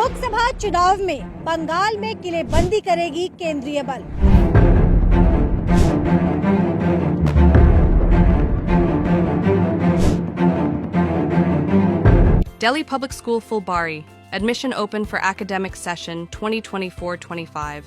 लोकसभा चुनाव में बंगाल में किलेबंदी करेगी केंद्रीय बल। Delhi Public School Fulbari. Admission open for academic session 2024-25.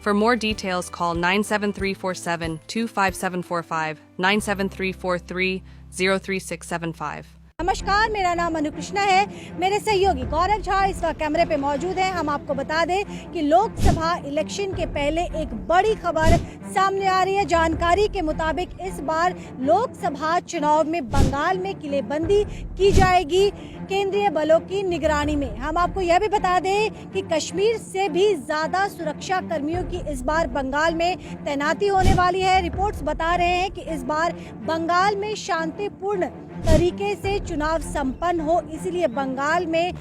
For more details, call 97347-25745, 97343-03675. नमस्कार, मेरा नाम अनु कृष्णा है। मेरे सहयोगी गौरव झा इस वक्त कैमरे पे मौजूद हैं। हम आपको बता दें कि लोकसभा इलेक्शन के पहले एक बड़ी खबर सामने आ रही है। जानकारी के मुताबिक इस बार लोकसभा चुनाव में बंगाल में किलेबंदी की जाएगी केंद्रीय बलों की निगरानी में। हम आपको यह भी बता दें कि कश्मीर से भी ज्यादा सुरक्षा कर्मियों की इस बार बंगाल में तैनाती होने वाली है। रिपोर्ट्स बता रहे हैं कि इस बार बंगाल में शांतिपूर्ण तरीके से चुनाव संपन्न हो, इसलिए बंगाल में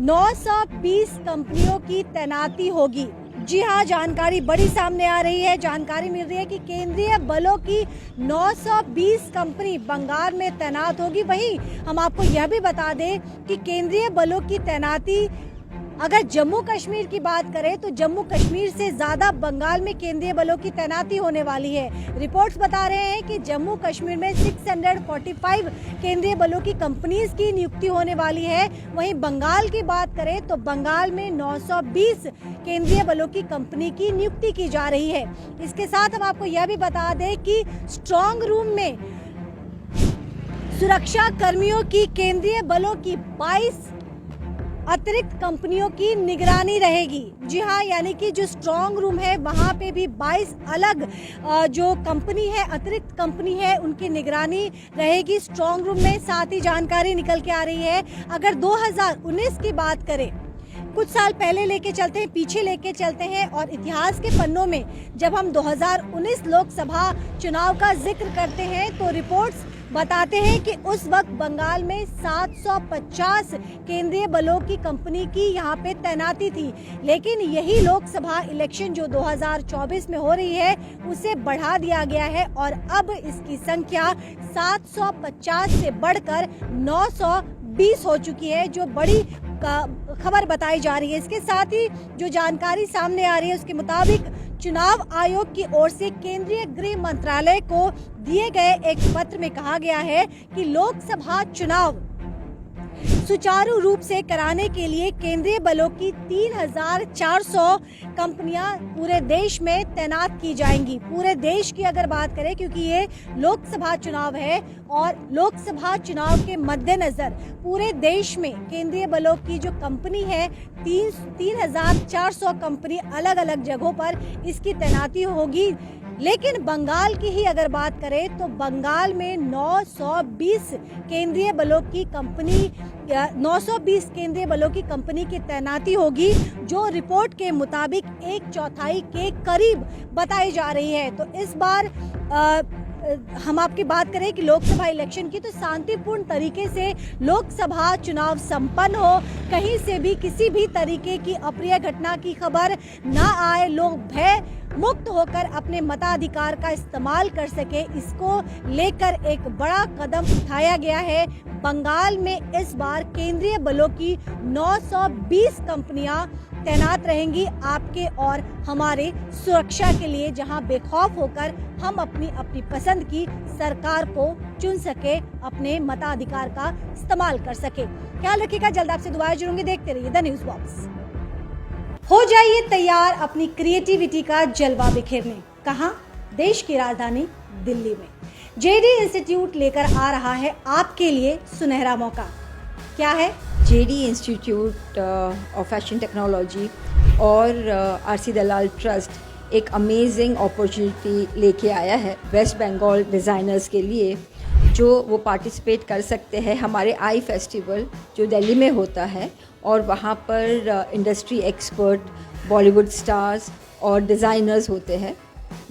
920 कंपनियों की तैनाती होगी। जी हाँ, जानकारी बड़ी सामने आ रही है। जानकारी मिल रही है कि केंद्रीय बलों की 920 कंपनी बंगाल में तैनात होगी। वहीं हम आपको यह भी बता दें कि केंद्रीय बलों की तैनाती अगर जम्मू कश्मीर की बात करें तो जम्मू कश्मीर से ज्यादा बंगाल में केंद्रीय बलों की तैनाती होने वाली है। रिपोर्ट्स बता रहे हैं कि जम्मू कश्मीर में 645 केंद्रीय बलों की कंपनीज की नियुक्ति होने वाली है। वहीं बंगाल की बात करें तो बंगाल में 920 केंद्रीय बलों की कंपनी की नियुक्ति की जा रही है। इसके साथ हम आपको यह भी बता दें कि स्ट्रॉन्ग रूम में सुरक्षा कर्मियों की केंद्रीय बलों की 22 अतिरिक्त कंपनियों की निगरानी रहेगी। जी हाँ, यानी कि जो स्ट्रॉन्ग रूम है वहाँ पे भी 22 अलग जो कंपनी है, अतिरिक्त कंपनी है, उनकी निगरानी रहेगी स्ट्रॉन्ग रूम में। साथ ही जानकारी निकल के आ रही है, अगर 2019 की बात करें, कुछ साल पहले लेके चलते हैं, पीछे लेके चलते हैं और इतिहास के पन्नों में जब हम 2019 लोकसभा चुनाव का जिक्र करते हैं तो रिपोर्ट्स बताते हैं कि उस वक्त बंगाल में 750 केंद्रीय बलों की कंपनी की यहाँ पे तैनाती थी। लेकिन यही लोकसभा इलेक्शन जो 2024 में हो रही है उसे बढ़ा दिया गया है और अब इसकी संख्या 750 से बढ़कर 920 हो चुकी है, जो बड़ी खबर बताई जा रही है। इसके साथ ही जो जानकारी सामने आ रही है उसके मुताबिक चुनाव आयोग की ओर से केंद्रीय गृह मंत्रालय को दिए गए एक पत्र में कहा गया है कि लोकसभा चुनाव सुचारू रूप से कराने के लिए केंद्रीय बलों की 3400 कंपनियां पूरे देश में तैनात की जाएंगी। पूरे देश की अगर बात करें, क्योंकि ये लोकसभा चुनाव है और लोकसभा चुनाव के मद्देनजर पूरे देश में केंद्रीय बलों की जो कंपनी है 3400 कंपनी अलग अलग जगहों पर इसकी तैनाती होगी। लेकिन बंगाल की ही अगर बात करें तो बंगाल में 920 केंद्रीय बलों की कंपनी की तैनाती होगी, जो रिपोर्ट के मुताबिक 1/4 के करीब बताई जा रही है। तो इस बार हम आपकी बात करें कि लोकसभा इलेक्शन की, तो शांतिपूर्ण तरीके से लोकसभा चुनाव संपन्न हो, कहीं से भी किसी भी तरीके की अप्रिय घटना की खबर ना आए, लोग भय मुक्त होकर अपने मताधिकार का इस्तेमाल कर सके, इसको लेकर एक बड़ा कदम उठाया गया है। बंगाल में इस बार केंद्रीय बलों की 920 कंपनियां तैनात रहेंगी आपके और हमारे सुरक्षा के लिए, जहां बेखौफ होकर हम अपनी पसंद की सरकार को चुन सके, अपने मताधिकार का इस्तेमाल कर सके। ख्याल रखिएगा, जल्द आपसे दोबारा जुड़ूंगी। देखते रहिए द न्यूज़ बॉक्स। हो जाइए तैयार अपनी क्रिएटिविटी का जलवा बिखेरने। कहां? देश की राजधानी दिल्ली में जेडी इंस्टीट्यूट लेकर आ रहा है आपके लिए सुनहरा मौका। क्या है? JD institute of fashion technology और आरसी दलाल ट्रस्ट एक अमेजिंग अपॉर्चुनिटी लेके आया है वेस्ट बंगाल डिज़ाइनर्स के लिए, जो वो पार्टिसिपेट कर सकते हैं हमारे आई फेस्टिवल जो दिल्ली में होता है। और वहाँ पर इंडस्ट्री एक्सपर्ट, बॉलीवुड स्टार्स और डिज़ाइनर्स होते हैं,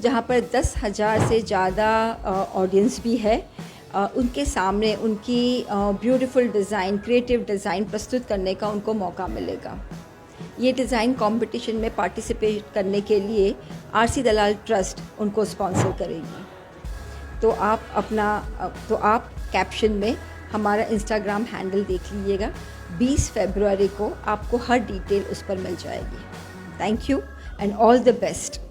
जहाँ पर 10,000 से ज़्यादा ऑडियंस भी है। उनके सामने उनकी ब्यूटीफुल डिज़ाइन, क्रिएटिव डिज़ाइन प्रस्तुत करने का उनको मौका मिलेगा। ये डिज़ाइन कंपटीशन में पार्टिसिपेट करने के लिए आरसी दलाल ट्रस्ट उनको स्पॉन्सर करेगी। तो आप कैप्शन में हमारा इंस्टाग्राम हैंडल देख लीजिएगा, 20 फरवरी को आपको हर डिटेल उस पर मिल जाएगी। Thank you and all the best.